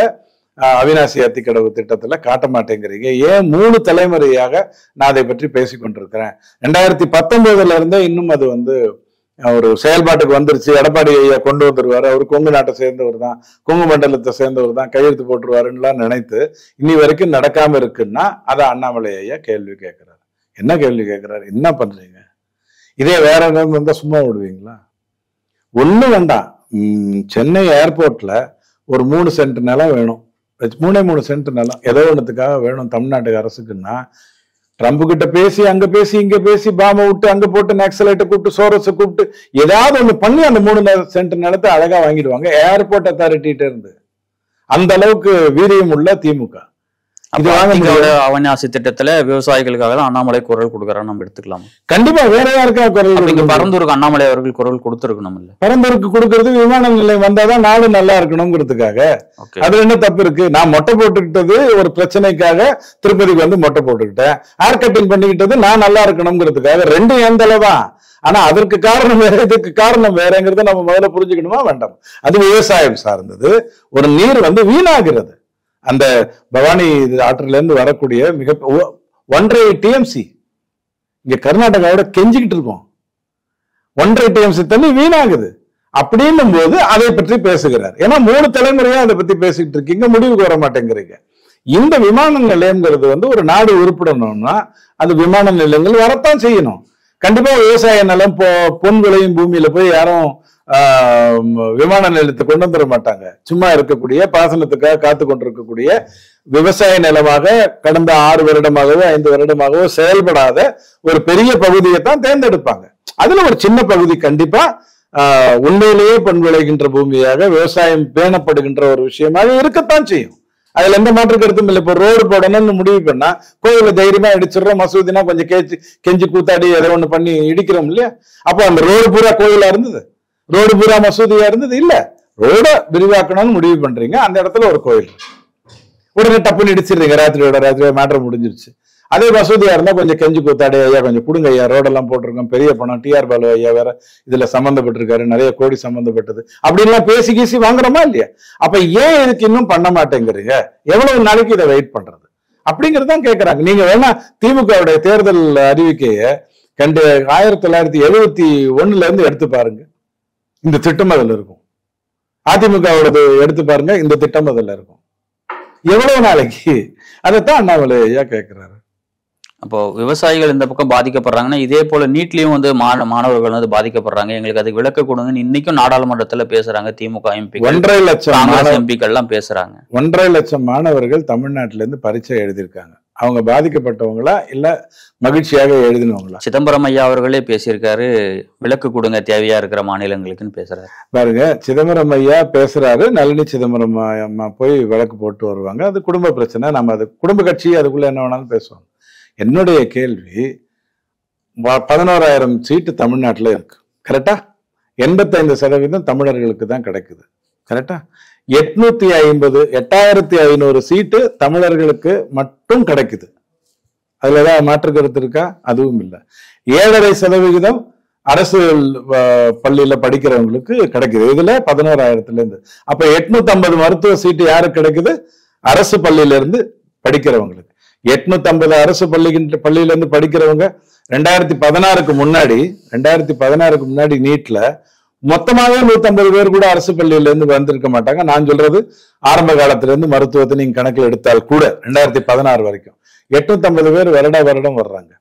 அவிநாசி அத்திக்கடவு திட்டத்துல காட்ட மாட்டேங்கிறீங்க? ஏன் 3 தலைமுறையாக நான் அதை பற்றி பேசி கொண்டிருக்கிறேன். 2019 இருந்தே இன்னும் அது வந்து ஒரு செயல்பாட்டுக்கு வந்துருச்சு. எடப்பாடி ஐயா கொண்டு வந்துருவாரு, அவர் கொங்கு நாட்டை சேர்ந்தவர் தான், கொங்கு மண்டலத்தை சேர்ந்தவர் தான், கையெழுத்து போட்டுருவாருன்னுலாம் நினைத்து இன்னி வரைக்கும் நடக்காம இருக்குன்னா அதை அண்ணாமலை ஐயா கேள்வி கேட்கிறாரு. என்ன கேள்வி கேட்கிறாரு? என்ன பண்றீங்க? இதே வேற இடம் வந்தா சும்மா விடுவீங்களா? ஒண்ணும் வேண்டாம். சென்னை ஏர்போர்ட்ல ஒரு 3 சென்ட் நிலம் வேணும். 3 சென்ட் நிலம் ஏதோ ஒண்ணுத்துக்காக வேணும் தமிழ்நாட்டுக்கு அரசுக்குன்னா, ட்ரம்ப் கிட்ட பேசி அங்க பேசி இங்க பேசி பாம விட்டு அங்க போட்டு நக்சலைட்டை கூப்பிட்டு சோரஸை கூப்பிட்டு ஏதாவது ஒண்ணு பண்ணி அந்த 3 சென்ட் நிலத்தை அழகா வாங்கிடுவாங்க ஏர்போர்ட் அத்தாரிட்டிட்ட இருந்து. அந்த அளவுக்கு வீரியம் உள்ள திமுக. அவிநாசி திட்டத்துல விவசாயிகளுக்காக தான் அண்ணாமலை குரல் கொடுக்கறான்னு நம்ம எடுத்துக்கலாம். கண்டிப்பா வேற யாருக்கா குரல்? பரந்தூருக்கு அண்ணாமலை அவர்கள் குரல் கொடுத்திருக்கணும் இல்ல? பரந்தூருக்கு கொடுக்கறது விமான நிலையம் வந்தாதான் நாடு நல்லா இருக்கணும்ங்கிறதுக்காக. அது என்ன தப்பு இருக்கு? நான் மொட்டை போட்டுக்கிட்டது ஒரு பிரச்சனைக்காக திருப்பதிக்கு வந்து மொட்டை போட்டுக்கிட்டேன். ஹேர் கட்டிங் பண்ணிக்கிட்டது நான் நல்லா இருக்கணும்ங்கிறதுக்காக. 2 ஏந்தலதான். ஆனா அதற்கு காரணம் வேற, இதுக்கு காரணம் வேறங்கிறத நம்ம முதல்ல புரிஞ்சுக்கணுமா வேண்டாம்? அது விவசாயம் சார்ந்தது. ஒரு நீர் வந்து வீணாகிறது. அந்த பவானி ஆற்றில இருந்து வரக்கூடிய 1.5 டிஎம்சி இங்க கர்நாடகாவோட கெஞ்சிக்கிட்டு இருக்கோம். 1.5 டிஎம்சி தண்ணி வீணாகுது. அப்படின்னும் போது அதை பற்றி பேசுகிறார். ஏன்னா 3 தலைமுறையா அதை பத்தி பேசிட்டு இருக்கீங்க, முடிவுக்கு வர மாட்டேங்கிறீங்க. இந்த விமான நிலையம்ங்கிறது ஒரு நாடு உருப்பிடணும்னா அது விமான நிலையங்கள் வரத்தான் செய்யணும். கண்டிப்பா விவசாய நிலம் பொன் விளையும் பூமியில போய் யாரும் விமான நிலையத்தை கொண்டு வந்துட மாட்டாங்க. சும்மா இருக்கக்கூடிய பாசனத்துக்காக காத்து கொண்டிருக்கக்கூடிய விவசாய நிலமாக கடந்த 6 வருடமாகவோ 5 வருடமாகவோ செயல்படாத ஒரு பெரிய பகுதியை தான் தேர்ந்தெடுப்பாங்க. அதுல ஒரு சின்ன பகுதி கண்டிப்பா உண்மையிலேயே பொன் விளைகின்ற பூமியாக விவசாயம் பேணப்படுகின்ற ஒரு விஷயமாக இருக்கத்தான் செய்யும். அதுல எந்த மாற்று கருத்தும் இல்லை. இப்போ ரோடு போடணும்னு முடிவு பண்ணா கோயில தைரியமா இடிச்சிடறோம், மசூதினா கொஞ்சம் கெஞ்சி கூத்தாடி எதை ஒண்ணு பண்ணி இடிக்கிறோம் இல்லையா? அப்போ அந்த ரோடு பூரா கோயிலா இருந்தது, ரோடு பூரா மசூதியா இருந்தது இல்ல. ரோட விரிவாக்கணும்னு முடிவு பண்றீங்க, அந்த இடத்துல ஒரு கோயில் உடனே டப்புன்னு இடிச்சிடுறீங்க, ராத்திரியோட மேட்டர் முடிஞ்சிருச்சு. அதே மசூதியா இருந்தா கொஞ்சம் கெஞ்சி கூத்தாடி, ஐயா கொஞ்சம் கொடுங்க ஐயா, ரோடெல்லாம் போட்டிருக்கோம், பெரிய பணம், டிஆர் பாலு ஐயா வேற இதுல சம்பந்தப்பட்டிருக்காரு, நிறைய கோடி சம்பந்தப்பட்டது அப்படின்லாம் பேசி கீசி வாங்குறோமா இல்லையா? அப்ப ஏன் இதுக்கு இன்னும் பண்ண மாட்டேங்கிறீங்க? எவ்வளவு நாளைக்கு இதை வெயிட் பண்றது அப்படிங்கறதான் கேட்கறாங்க. நீங்க வேணா திமுகவுடைய தேர்தல் அறிவிக்கையை 1971 இருந்து எடுத்து பாருங்க, இந்த திட்டம் அதுல இருக்கும். அதிமுகவோடது எடுத்து பாருங்க, இந்த திட்டம் அதுல இருக்கும். எவ்வளவு நாளைக்கு? அதைத்தான் அண்ணாமலை ஐயா கேட்கிறாரு. அப்போ விவசாயிகள் இந்த பக்கம் பாதிக்கப்படுறாங்கன்னா இதே போல நீட்லயும் மாணவர்கள் பாதிக்கப்படுறாங்க, எங்களுக்கு அதுக்கு விளக்க கொடுங்கன்னு இன்னைக்கும் நாடாளுமன்றத்துல பேசுறாங்க. திமுக எம்பி 1.5 லட்சம் எம்பிக்கள் எல்லாம் பேசுறாங்க. 1.5 லட்சம் மாணவர்கள் தமிழ்நாட்டில இருந்து பரீட்சை எழுதியிருக்காங்க. அவங்க பாதிக்கப்பட்டவங்களா இல்ல மகிழ்ச்சியாக எழுதினவங்களா? சிதம்பரம் ஐயா அவர்களே பேசியிருக்காரு, விளக்கு கொடுங்க தேவையா இருக்கிற மாநிலங்களுக்குன்னு பேசுறாரு. பாருங்க, சிதம்பரம் ஐயா பேசுறாரு, நளினி சிதம்பரம் அம்மா போய் விளக்கு போட்டு வருவாங்க. அது குடும்ப பிரச்சனை, நம்ம அது குடும்ப கட்சி, அதுக்குள்ள என்ன வேணாலும் பேசுவாங்க. என்னுடைய கேள்வி, 11,000 சீட்டு தமிழ்நாட்டில் இருக்கு, கரெக்டா? 85% தமிழர்களுக்கு தான் கிடைக்குது, கரெக்டா? 8,500 சீட்டு தமிழர்களுக்கு மட்டும் கிடைக்குது. அதுல ஏதாவது மாற்று கருத்து இருக்கா? அதுவும் இல்லை. 7.5% அரசு பள்ளியில படிக்கிறவங்களுக்கு கிடைக்குது. இதுல 11,000 இருந்து அப்ப 850 மருத்துவ சீட்டு யாருக்கு கிடைக்குது? அரசு பள்ளியில இருந்து படிக்கிறவங்களுக்கு. 850 அரசு பள்ளியில இருந்து படிக்கிறவங்க 2016க்கு முன்னாடி நீட்ல மொத்தமாவே 150 பேர் கூட அரசு பள்ளியில இருந்து வந்திருக்க மாட்டாங்க. நான் சொல்றது ஆரம்ப காலத்துல இருந்து மருத்துவத்தை நீங்க கணக்கில் எடுத்தால் கூட 2016 வரைக்கும் 850 பேர் வருடம் வர்றாங்க.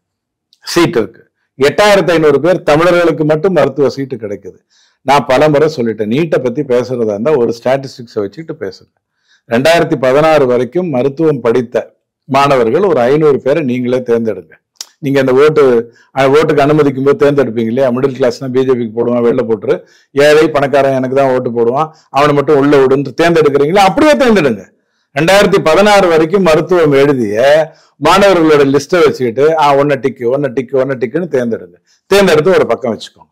சீட் இருக்கு. 8,500 பேர் தமிழர்களுக்கு மட்டும் மருத்துவ சீட்டு கிடைக்குது. நான் பல முறை சொல்லிட்டேன், நீட்டை பத்தி பேசுறதா இருந்தா ஒரு ஸ்டாட்டிஸ்டிக்ஸை வச்சுக்கிட்டு பேசுங்க. 2016 வரைக்கும் மருத்துவம் படித்த மாணவர்கள் ஒரு 500 பேரை நீங்களே தேர்ந்தெடுங்க. நீங்க அந்த ஓட்டுக்கு அனுமதிக்கும் போது தேர்ந்தெடுப்பீங்க இல்லையா? மிடில் கிளாஸ்னா பிஜேபிக்கு போடுவான், வெளில போட்டுரு, ஏழை பணக்காரன் எனக்கு தான் ஓட்டு போடுவான், அவனை மட்டும் உள்ள விடுன்னு தேர்ந்தெடுக்கிறீங்களா? அப்படியே தேர்ந்தெடுங்க. 2016 வரைக்கும் மருத்துவம் எழுதிய மாணவர்களோட லிஸ்ட்டை வச்சுக்கிட்டு ஒன்ன டிக்குன்னு தேர்ந்தெடுத்து ஒரு பக்கம் வச்சுக்கோங்க.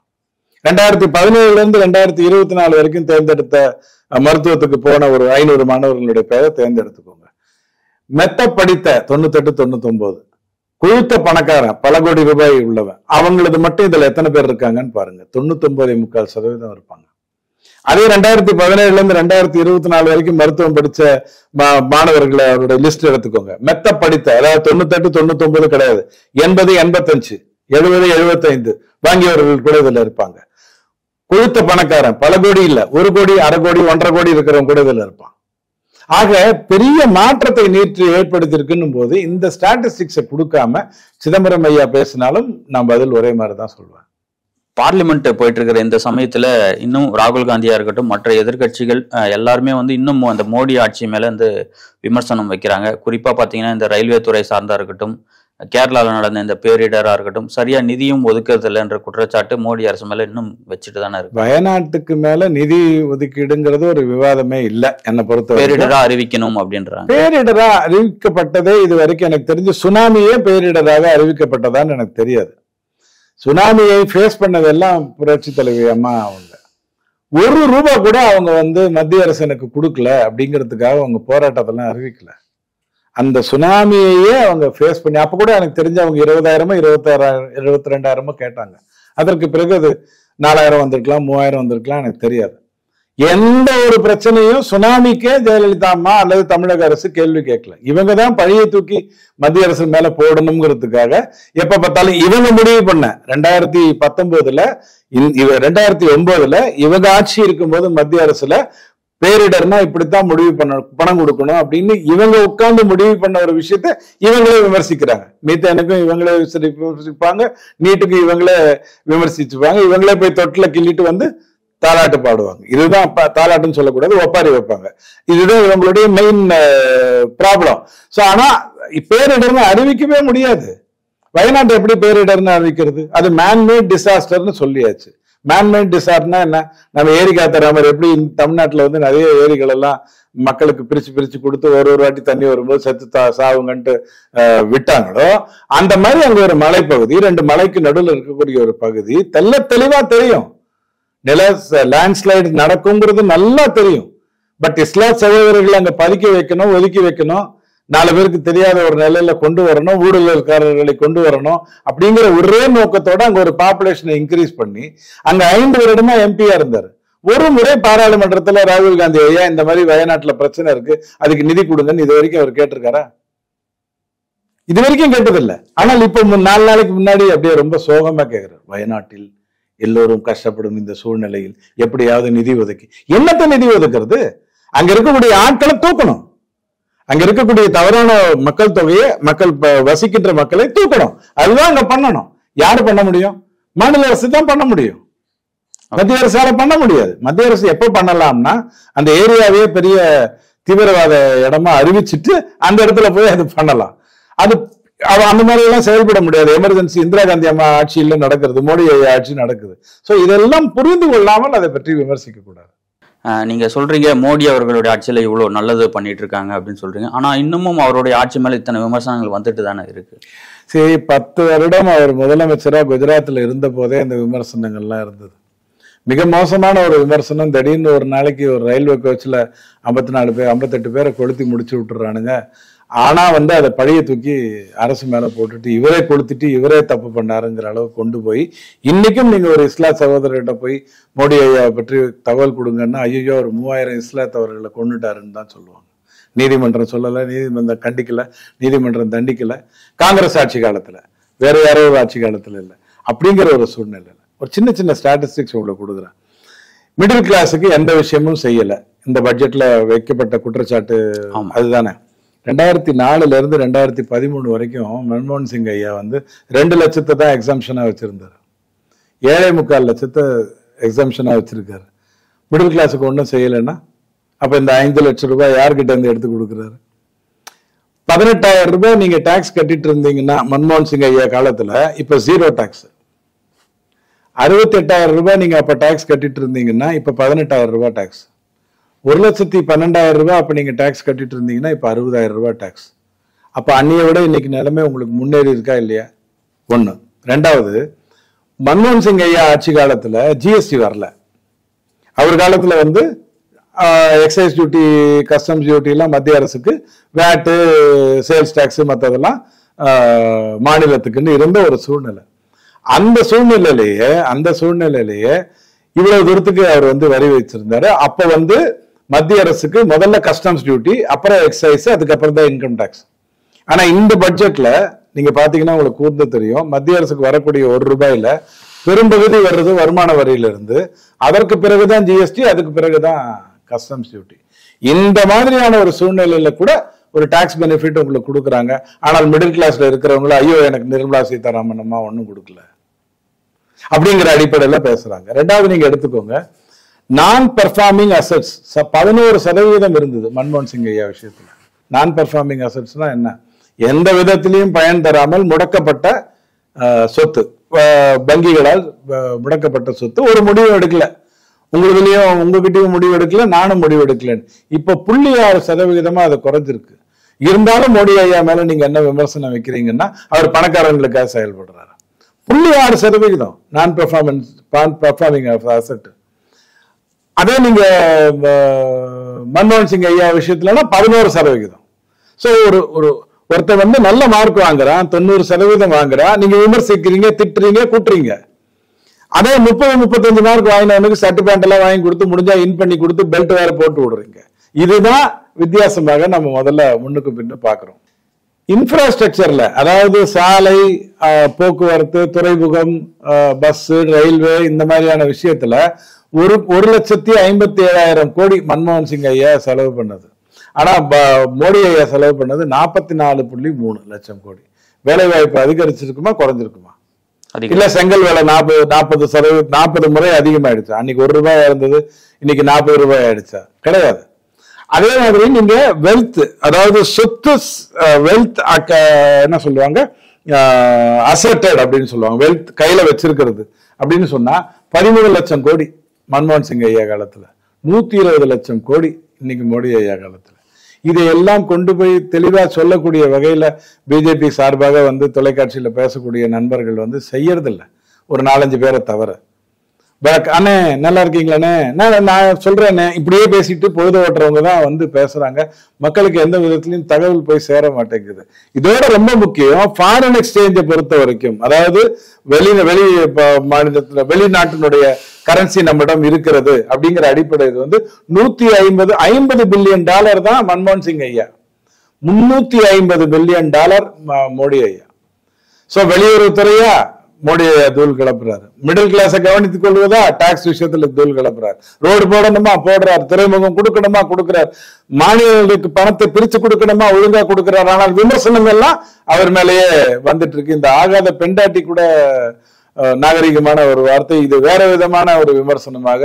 2017 இருந்து 2024 வரைக்கும் தேர்ந்தெடுத்த மருத்துவத்துக்கு போன ஒரு 500 மாணவர்களுடைய பெயரை தேர்ந்தெடுத்துக்கோங்க. மெத்த படித்த 98, 99, குழுத்த பணக்காரன் பல கோடி ரூபாய் உள்ளவன், அவங்களது மட்டும் இதுல எத்தனை பேர் இருக்காங்கன்னு பாருங்க. 99.4% இருப்பாங்க. அதே 2017 இருந்து 2024 வரைக்கும் மருத்துவம் படிச்ச மாணவர்களோட லிஸ்ட் எடுத்துக்கோங்க. மெத்த படித்த, அதாவது 98, 99 கிடையாது, 80, 85, 70, 75 வாங்கியவர்கள் கூட இதுல இருப்பாங்க. கொழுத்த பணக்காரன் பல கோடி இல்ல, 1 கோடி, அரை கோடி, 1.5 கோடி இருக்கிறவங்க கூட இதுல இருப்பான். ஆக பெரிய மாற்றத்தை நேற்று ஏற்படுத்தியிருக்குன்னும் போது இந்த ஸ்டாட்டிஸ்டிக்ஸை கொடுக்காம சிதம்பரம் ஐயா பேசினாலும் நான் பதில் ஒரே மாதிரிதான் சொல்வேன். பார்லிமெண்ட் போயிட்டு இருக்கிற இந்த சமயத்துல இன்னும் ராகுல் காந்தியா இருக்கட்டும், மற்ற எதிர்கட்சிகள் எல்லாருமே இன்னும் அந்த மோடி ஆட்சி மேல விமர்சனம் வைக்கிறாங்க. குறிப்பா பாத்தீங்கன்னா இந்த ரயில்வே துறை சார்ந்தா இருக்கட்டும், கேரளாவில் நடந்த இந்த பேரிடரா இருக்கட்டும், சரியா நிதியும் ஒதுக்குறது இல்லைன்ற குற்றச்சாட்டு மோடி அரசு மேல இன்னும் வச்சுட்டு தானே இருக்கு. வயநாட்டுக்கு மேல நிதி ஒதுக்கீடுங்கிறது ஒரு விவாதமே இல்லை என்னை பொறுத்த. பேரிடரா அறிவிக்கணும் அப்படின்றாங்க. பேரிடரா அறிவிக்கப்பட்டதே இது வரைக்கும் எனக்கு தெரிஞ்சு சுனாமியே பேரிடராக அறிவிக்கப்பட்டதான்னு எனக்கு தெரியாது. சுனாமியை ஃபேஸ் பண்ணதெல்லாம் புரட்சி தலைவி அம்மா. அவங்க ₹1 கூட அவங்க மத்திய அரசு எனக்கு கொடுக்கல அப்படிங்கிறதுக்காக அவங்க போராட்டத்தெல்லாம் அறிவிக்கல. அந்த சுனாமியையே அவங்க ஃபேஸ் பண்ணி அப்ப கூட எனக்கு தெரிஞ்சு அவங்க 20,000, 22,000 கேட்டாங்க. அதற்கு பிறகு அது 4,000 வந்திருக்கலாம், 3,000 வந்திருக்கலாம், எனக்கு தெரியாது. எந்த ஒரு பிரச்சனையும் சுனாமிக்கே ஜெயலலிதா அம்மா அல்லது தமிழக அரசு கேள்வி கேட்கல. இவங்க தான் பழியை தூக்கி மத்திய அரசு மேல போடணுங்கிறதுக்காக எப்ப பார்த்தாலும் இவங்க முடிவு பண்ண 2019 2009 இவங்க ஆட்சி இருக்கும்போது மத்திய அரசுல பேரிடர்னா இப்படித்தான் முடிவு பண்ண பணம் கொடுக்கணும் அப்படின்னு இவங்க உட்கார்ந்து முடிவு பண்ண ஒரு விஷயத்த இவங்களே விமர்சிக்கிறாங்க. மீத்தேனுக்கும் இவங்களே விமர்சிப்பாங்க, நீட்டுக்கும் இவங்களே விமர்சிச்சுப்பாங்க, இவங்களே போய் தொட்டில கிள்ளிட்டு வந்து தாலாட்டு பாடுவாங்க. இதுதான் தாலாட்டுன்னு சொல்லக்கூடாது, ஒப்பாரி வைப்பாங்க. இதுதான் இவங்களுடைய மெயின் ப்ராப்ளம். சோ ஆனா பேரிடர்னு அறிவிக்கவே முடியாது. வயநாட்டை எப்படி பேரிடர்னு அறிவிக்கிறது? அது மேன்மேட் டிசாஸ்டர்னு சொல்லியாச்சு. மேன்மேட் டிசாஸ்டர்னா என்ன? நம்ம ஏரி காத்தராமர் எப்படி தமிழ்நாட்டுல வந்து நிறைய ஏரிகள் எல்லாம் மக்களுக்கு பிரிச்சு கொடுத்து ஒரு வாட்டி தண்ணி வரும்போது செத்து சாவுங்கன்ட்டு விட்டாங்களோ, அந்த மாதிரி அங்க ஒரு மலைப்பகுதி, 2 மலைக்கு நடுவில் இருக்கக்கூடிய ஒரு பகுதி தெளிவா தெரியும். லேண்ட்ஸ்லைடு நடக்குங்கிறது நல்லா தெரியும். பட் இஸ்லாத் சகோதரர்கள் அங்க பதுக்கி வைக்கணும், ஒதுக்கி வைக்கணும், 4 பேருக்கு தெரியாத ஒரு நிலையில கொண்டு வரணும், ஊழல்காரர்களை கொண்டு வரணும் அப்படிங்கிற ஒரே நோக்கத்தோட அங்க ஒரு பாப்புலேஷனை இன்க்ரீஸ் பண்ணி அங்க 5 வருடமா எம்பியா இருந்தாரு. ஒரு முறை பாராளுமன்றத்துல ராகுல் காந்தி ஐயா இந்த மாதிரி வயநாட்டுல பிரச்சனை இருக்கு, அதுக்கு நிதி கொடுங்கன்னு இது வரைக்கும் அவர் கேட்டிருக்காரா? இது வரைக்கும் கேட்டதில்லை. ஆனால் இப்ப 4 நாளைக்கு முன்னாடி அப்படியே ரொம்ப சோகமா கேட்கிறார். வயநாட்டில் எல்லோரும் கஷ்டப்படும் இந்த சூழ்நிலையில் எப்படியாவது நிதி ஒதுக்கி, என்னத்த நிதி ஒதுக்குறது? அங்க இருக்கக்கூடிய ஆட்களை தூக்கணும், அங்க இருக்கக்கூடிய தவறான மக்கள் தொகையை, மக்கள் வசிக்கின்ற மக்களை தூக்கணும். அதுதான் அங்க பண்ணணும். யாரு பண்ண முடியும்? மாநில அரசு தான் பண்ண முடியும், மத்திய அரசால பண்ண முடியாது. மத்திய அரசு எப்ப பண்ணலாம்னா அந்த ஏரியாவே பெரிய தீவிரவாத இடமா அறிவிச்சுட்டு அந்த இடத்துல போய் அது பண்ணலாம். அது அந்த மாதிரி எல்லாம் செயல்பட முடியாது. எமர்ஜென்சி இந்திரா காந்தி அம்மா ஆட்சியில நடக்கிறது, மோடி ஆட்சி நடக்குது. சோ இதெல்லாம் புரிந்து கொள்ளாமல் அதை பற்றி விமர்சிக்க கூடாது. நீங்க சொல்றீங்க மோடி அவர்களுடைய ஆட்சியில இவ்வளவு நல்லது பண்ணிட்டு இருக்காங்க அப்படின்னு சொல்றீங்க. ஆனா இன்னமும் அவருடைய ஆட்சி மேல இத்தனை விமர்சனங்கள் வந்துட்டு தானே இருக்கு. சரி, 10 வருடம் அவர் முதலமைச்சரா குஜராத்ல இருந்த போதே இந்த விமர்சனங்கள்லாம் இருந்தது. மிக மோசமான ஒரு விமர்சனம், திடீர்னு ஒரு நாளைக்கு ஒரு ரயில்வே கோச்ல 54 பேர் 58 பேரை கொளுத்தி முடிச்சு விட்டுறானுங்க. ஆனா வந்து அதை பழிய தூக்கி அரசு மேல போட்டுட்டு இவரே கொளுத்திட்டு இவரே தப்பு பண்ணாருங்கிற அளவுக்கு கொண்டு போய் இன்னைக்கும் நீங்க ஒரு இஸ்லாத் சகோதரர்கிட்ட போய் மோடி ஐயா பற்றி தகவல் கொடுங்கன்னா ஐயோ ஒரு 3000 இஸ்லாத் அவர்களை கொண்டுட்டாருன்னு தான் சொல்லுவாங்க. நீதிமன்றம் சொல்லல, நீதிமன்றம் கண்டிக்கல, நீதிமன்றம் தண்டிக்கல. காங்கிரஸ் ஆட்சி காலத்துல, வேற யாரோ ஒரு ஆட்சி காலத்துல இல்லை. அப்படிங்கிற ஒரு சூழ்நிலை. ஒரு சின்ன ஸ்டாட்டிஸ்டிக்ஸ் உங்களுக்கு கொடுக்குறேன். மிடில் கிளாஸுக்கு எந்த விஷயமும் செய்யல. இந்த பட்ஜெட்ல வைக்கப்பட்ட குற்றச்சாட்டு அதுதானே. 2004 இருந்து 2013 வரைக்கும் மன்மோகன் சிங் ஐயா வந்து 2 லட்சத்தை தான் எக்ஸம்ஷனா வச்சிருந்தாரு. 7.25 லட்சத்தை எக்ஸம்ஷனா வச்சிருக்காரு. மிடில் கிளாஸுக்கு ஒன்றும் செய்யலைன்னா அப்ப இந்த 5 லட்சம் ரூபாய் யார்கிட்ட இருந்து எடுத்து கொடுக்குறாரு? 18,000 ரூபாய் நீங்க டாக்ஸ் கட்டிட்டு இருந்தீங்கன்னா மன்மோகன் சிங் ஐயா காலத்துல இப்ப 0 டாக்ஸ். 68,000 ரூபாய் நீங்க அப்ப டாக்ஸ் கட்டிட்டு இருந்தீங்கன்னா இப்ப 18,000 ரூபாய் டாக்ஸ். 1,12,000 ரூபாய் அப்ப நீங்க டாக்ஸ் கட்டிட்டு இருந்தீங்கன்னா இப்ப 60,000 ரூபாய் டாக்ஸ். அப்ப அன்னைய விட இன்னைக்கு நிலைமை உங்களுக்கு முன்னேறி இருக்கா இல்லையா? ஒண்ணு. 2வது, மன்மோகன் சிங் ஐயா ஆட்சி காலத்துல ஜிஎஸ்டி வரல. அவர் காலத்துல வந்து எக்ஸைஸ் டியூட்டி, கஸ்டம்ஸ் டியூட்டி எல்லாம் மத்திய அரசுக்கு, வேட்டு, சேல்ஸ் டாக்ஸ் மற்றதெல்லாம் மாநிலத்துக்குன்னு இருந்த ஒரு சூழ்நிலை. அந்த சூழ்நிலையிலேயே இவ்வளவு தூரத்துக்கு அவர் வந்து வரி வச்சிருந்தாரு. அப்ப வந்து மத்திய அரசுக்கு முதல்ல கஸ்டம்ஸ் டியூட்டி, அப்புறம் எக்ஸைஸ், அதுக்கப்புறம் தான் இன்கம் டாக்ஸ். ஆனா இந்த பட்ஜெட்ல நீங்க பாத்தீங்கன்னா உங்களுக்கு கூர்ந்து தெரியும், மத்திய அரசுக்கு வரக்கூடிய 1 ரூபாயில பெரும்பகுதி வர்றது வருமான வரியில இருந்து, அதற்கு பிறகுதான் ஜிஎஸ்டி, அதுக்கு பிறகுதான் கஸ்டம்ஸ் டியூட்டி. இந்த மாதிரியான ஒரு சூழ்நிலையில கூட ஒரு டாக்ஸ் பெனிஃபிட் உங்களுக்கு கொடுக்குறாங்க. ஆனால் மிடில் கிளாஸ்ல இருக்கிறவங்கள ஐயோ எனக்கு நிர்மலா சீதாராமன் அம்மா ஒன்னும் கொடுக்கல அப்படிங்கிற அடிப்படையில பேசுறாங்க. 2வது நீங்க எடுத்துக்கோங்க, நான் பெர்ஃபார்மிங் அசெட்ஸ் 11% இருந்தது மன்மோகன் சிங் ஐயா விஷயத்துல. நான் பெர்ஃபார்மிங் அசெட்ஸ்னா என்ன? எந்த விதத்திலையும் பயன் தராமல் முடக்கப்பட்ட சொத்து, வங்கிகளால் முடக்கப்பட்ட சொத்து. ஒரு முடிவு எடுக்கல, உங்ககிட்டயும் முடிவு எடுக்கல, நானும் முடிவு எடுக்கலன்னு. இப்ப 0.6% அது குறைஞ்சிருக்கு. இருந்தாலும் மோடி ஐயா மேல நீங்க என்ன விமர்சனம் வைக்கிறீங்கன்னா அவர் பணக்காரங்களுக்காக செயல்படுறாரு. 0.6% நான் பெர்ஃபார்மிங் அசெட். அதே நீங்க மன்மோகன் சிங் ஐயா விஷயத்துலன்னா 11%. சோ ஒருத்தர் வந்து நல்ல மார்க் வாங்குறான், 90% வாங்குறான், நீங்க விமர்சிக்கிறீங்க, திட்டுறீங்க, கூட்டுறீங்க. அதே 30-35 மார்க் வாங்கினவனுக்கு சர்ட் பேண்ட் எல்லாம் வாங்கி கொடுத்து முடிஞ்சா இன் பண்ணி கொடுத்து பெல்ட் வேற போட்டு விடுறீங்க. இதுதான் வித்தியாசமாக நம்ம முதல்ல முன்னுக்கு பின்னு பாக்குறோம். இன்ஃப்ராஸ்ட்ரக்சர்ல, அதாவது சாலை, போக்குவரத்து, துறைமுகம், பஸ், ரயில்வே, இந்த மாதிரியான விஷயத்துல 1,57,000 கோடி மன்மோகன் சிங் ஐயா செலவு பண்ணது. ஆனா மோடி ஐயா செலவு பண்ணது 44.3 லட்சம் கோடி. வேலை வாய்ப்பு அதிகரிச்சிருக்குமா குறைஞ்சிருக்குமா? இல்ல செங்கல் வேலை 40 முறை அதிகமாயிடுச்சா? அன்னைக்கு ₹1 இருந்தது, இன்னைக்கு ₹40 ஆயிடுச்சா? கிடையாது. அதே மாதிரி நீங்க வெல்த், அதாவது சொத்து, வெல்த் என்ன சொல்லுவாங்க, அசெட்டட் அப்படின்னு சொல்லுவாங்க, வெல்த் கையில வச்சிருக்கிறது அப்படின்னு சொன்னா 13 லட்சம் கோடி மன்மோகன் சிங் ஐயா காலத்துல, 120 லட்சம் கோடி இன்னைக்கு மோடி ஐயா காலத்துல. இதையெல்லாம் கொண்டு போய் தெளிவா சொல்லக்கூடிய வகையில பிஜேபி சார்பாக தொலைக்காட்சியில பேசக்கூடிய நண்பர்கள் செய்யறதில்ல, ஒரு 4-5 பேரை தவிர. அண்ணே நல்லா இருக்கீங்களாண்ணே, நான் சொல்றேண்ணே, இப்படியே பேசிட்டு பொழுது ஓட்டுறவங்க தான் பேசுறாங்க. மக்களுக்கு எந்த விதத்திலையும் தகவல் போய் சேர மாட்டேங்குது. இதோட ரொம்ப முக்கியம், ஃபாரின் எக்ஸ்சேஞ்சை பொறுத்த வரைக்கும், அதாவது வெளி மாநிலத்துல வெளிநாட்டினுடைய கரன்சி நம்மிடம் இருக்கிறது அப்படிங்கிற அடிப்படை 150 பில்லியன் டாலர் தான் மன்மோகன் சிங் ஐயா, $350 பில்லியன் மோடி ஐயா. சோ வெளியுறவுத்துறையா மோடி ஐயா தூள் கிளப்புறாரு, மிடில் கிளாஸை கவனித்துக் கொள்வதா டாக்ஸ் விஷயத்துல தூள் கிளப்புறாரு, ரோடு போடணுமா போடுறாரு, துறைமுகம் கொடுக்கணுமா கொடுக்கிறார், மாநிலங்களுக்கு பணத்தை பிரிச்சு கொடுக்கணுமா ஒழுங்கா கொடுக்கிறார். ஆனால் விமர்சனங்கள்லாம் அவர் மேலேயே வந்துட்டு இருக்கு. இந்த ஆகாத பெண்டாட்டி கூட நாகரிகமான ஒரு வார்த்தை, இது வேற விதமான ஒரு விமர்சனமாக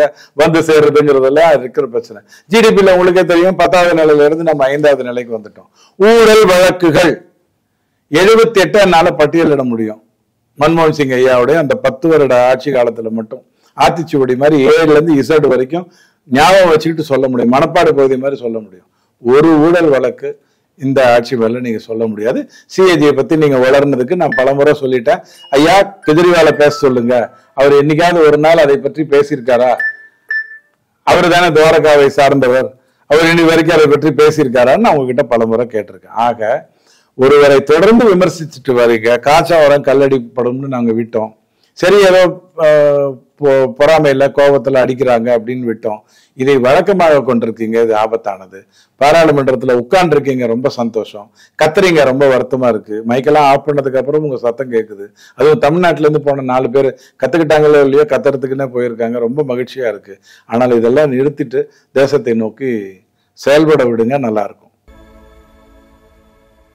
சேருதுங்கிறதெல்லாம் இருக்கிற பிரச்சனை. ஜிடிபியில உங்களுக்கே தெரியும், 10வது நிலையில இருந்து நம்ம 5வது நிலைக்கு வந்துட்டோம். ஊழல் வழக்குகள் 78 என்னால பட்டியலிட முடியும். மன்மோகன் சிங் ஐயாவுடைய அந்த 10 வருட ஆட்சி காலத்துல மட்டும் ஆத்திச்சுவடி மாதிரி A ல இருந்து Z வரைக்கும் ஞாபகம் வச்சுக்கிட்டு சொல்ல முடியும், மணப்பாடு பகுதி மாதிரி சொல்ல முடியும். ஒரு ஊழல் வழக்கு இந்த ஆட்சி மேல நீங்க சொல்ல முடியாது. சிஏஜியை பத்தி நீங்க வளர்னதுக்கு நான் பலமுறை சொல்லிட்டேன். ஐயா கெஜ்ரிவாலை பேச சொல்லுங்க, அவர் என்னைக்காவது ஒரு நாள் அதை பற்றி பேசியிருக்காரா? அவரு தானே துவாரகாவை சார்ந்தவர், அவர் இன்னி வரைக்கும் அதை பற்றி பேசியிருக்காரான்னு நான் உங்ககிட்ட பலமுறை கேட்டிருக்கேன். ஆக ஒருவரை தொடர்ந்து விமர்சிச்சுட்டு வரீங்க, காய்ச்சா வரம் கல்லடிப்படும்னு நாங்க விட்டோம். சரி, ஏதோ பொறாமையில கோபத்துல அடிக்கிறாங்க அப்படின்னு விட்டோம். இதை வழக்கமாக கொண்டிருக்கீங்க, இது ஆபத்தானது. பாராளுமன்றத்துல உட்கார்ந்துருக்கீங்க, ரொம்ப சந்தோஷம். கத்துறீங்க, ரொம்ப வருத்தமா இருக்கு. மைக்கெல்லாம் ஆஃப் பண்ணதுக்கு அப்புறம் உங்க சத்தம் கேட்குது. அதுவும் தமிழ்நாட்டுல இருந்து போன 4 பேர் கத்துக்கிட்டாங்களோ இல்லையோ கத்துறதுக்குன்னே போயிருக்காங்க, ரொம்ப மகிழ்ச்சியா இருக்கு. ஆனால் இதெல்லாம் நிறுத்திட்டு தேசத்தை நோக்கி செயல்பட விடுங்க, நல்லா இருக்கும்.